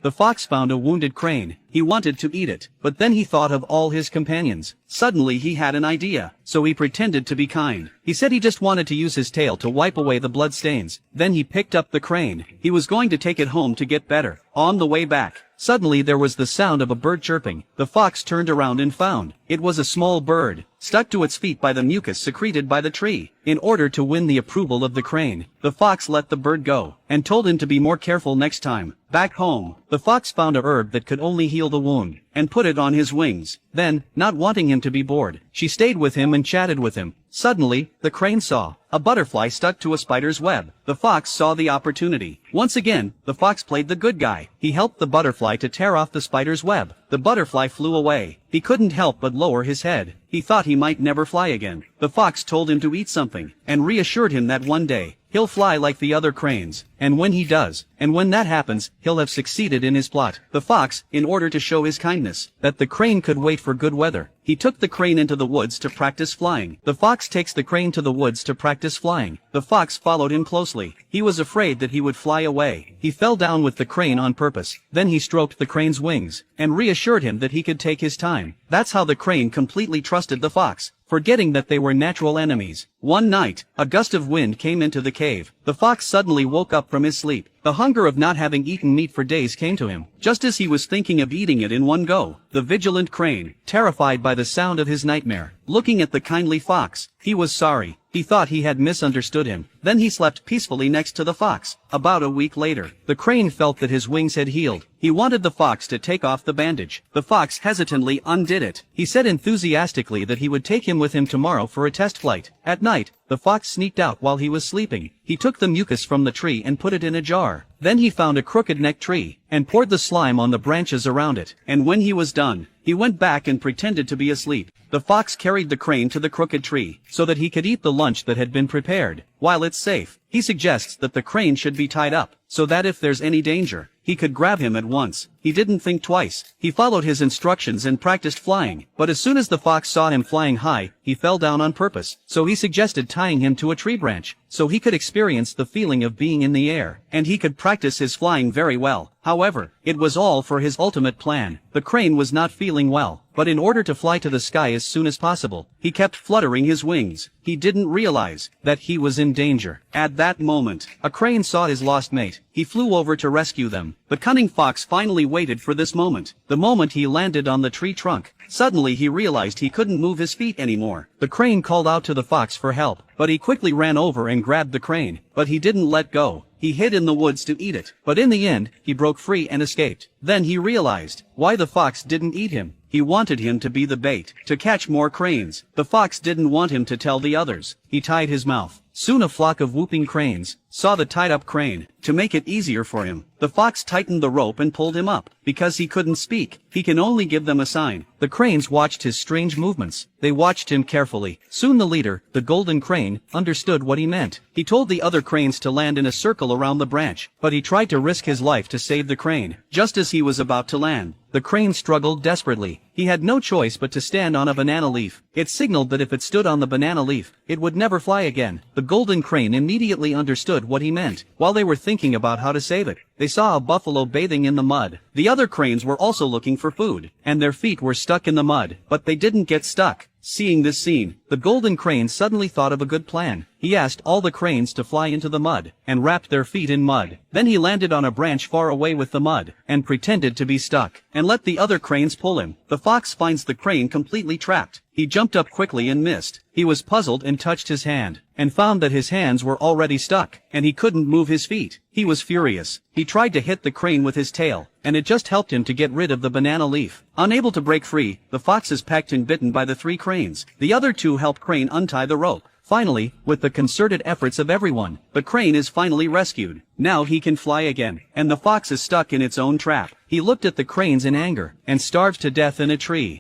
the fox found a wounded crane. He wanted to eat it, but then he thought of all his companions. Suddenly he had an idea, so he pretended to be kind. He said he just wanted to use his tail to wipe away the blood stains. Then he picked up the crane. He was going to take it home to get better. On the way back, suddenly there was the sound of a bird chirping. The fox turned around and found it was a small bird, stuck to its feet by the mucus secreted by the tree. In order to win the approval of the crane, the fox let the bird go, and told him to be more careful next time. Back home, the fox found a herb that could only heal the wound, and put it on his wings. Then, not wanting him to be bored, she stayed with him and chatted with him. Suddenly, the crane saw a butterfly stuck to a spider's web. The fox saw the opportunity. Once again, the fox played the good guy. He helped the butterfly to tear off the spider's web. The butterfly flew away. He couldn't help but lower his head. He thought he might never fly again. The fox told him to eat something, and reassured him that one day, he'll fly like the other cranes, and when he does, and when that happens, he'll have succeeded in his plot. The fox, in order to show his kindness, that the crane could wait for good weather, he took the crane into the woods to practice flying. The fox takes the crane to the woods to practice flying. The fox followed him closely. He was afraid that he would fly away. He fell down with the crane on purpose. Then he stroked the crane's wings, and reassured him that he could take his time. That's how the crane completely trusted the fox, forgetting that they were natural enemies. One night, a gust of wind came into the cave. The fox suddenly woke up from his sleep. The hunger of not having eaten meat for days came to him. Just as he was thinking of eating it in one go, the vigilant crane, terrified by the sound of his nightmare, looking at the kindly fox, he was sorry. He thought he had misunderstood him. Then he slept peacefully next to the fox. About a week later, the crane felt that his wings had healed. He wanted the fox to take off the bandage. The fox hesitantly undid it. He said enthusiastically that he would take him with him tomorrow for a test flight. At night, the fox sneaked out while he was sleeping. He took the mucus from the tree and put it in a jar. Then he found a crooked-necked tree, and poured the slime on the branches around it. And when he was done, he went back and pretended to be asleep. The fox carried the crane to the crooked tree, so that he could eat the lunch that had been prepared. While it's safe, he suggests that the crane should be tied up, so that if there's any danger, he could grab him at once. He didn't think twice. He followed his instructions and practiced flying. But as soon as the fox saw him flying high, he fell down on purpose. So he suggested tying him to a tree branch, so he could experience the feeling of being in the air, and he could practice his flying very well. However, it was all for his ultimate plan. The crane was not feeling well, but in order to fly to the sky as soon as possible, he kept fluttering his wings. He didn't realize that he was in danger. At that moment, a crane saw his lost mate. He flew over to rescue them. The cunning fox finally waited for this moment. The moment he landed on the tree trunk, suddenly he realized he couldn't move his feet anymore. The crane called out to the fox for help, but he quickly ran over and grabbed the crane. But he didn't let go. He hid in the woods to eat it. But in the end, he broke free and escaped. Then he realized why the fox didn't eat him. He wanted him to be the bait, to catch more cranes. The fox didn't want him to tell the others. He tied his mouth. Soon a flock of whooping cranes saw the tied-up crane. To make it easier for him, the fox tightened the rope and pulled him up. Because he couldn't speak, he can only give them a sign. The cranes watched his strange movements. They watched him carefully. Soon the leader, the golden crane, understood what he meant. He told the other cranes to land in a circle around the branch, but he tried to risk his life to save the crane. Just as he was about to land, the crane struggled desperately. He had no choice but to stand on a banana leaf. It signaled that if it stood on the banana leaf, it would never fly again. The golden crane immediately understood what he meant. While they were thinking about how to save it, they saw a buffalo bathing in the mud. The other cranes were also looking for food, and their feet were stuck in the mud, but they didn't get stuck. Seeing this scene, the golden crane suddenly thought of a good plan. He asked all the cranes to fly into the mud, and wrapped their feet in mud. Then he landed on a branch far away with the mud, and pretended to be stuck, and let the other cranes pull him. The fox finds the crane completely trapped. He jumped up quickly and missed. He was puzzled and touched his hand, and found that his hands were already stuck, and he couldn't move his feet. He was furious. He tried to hit the crane with his tail, and it just helped him to get rid of the banana leaf. Unable to break free, the fox is pecked and bitten by the 3 cranes. The other 2 help crane untie the rope. Finally, with the concerted efforts of everyone, the crane is finally rescued. Now he can fly again, and the fox is stuck in its own trap. He looked at the cranes in anger, and starved to death in a tree.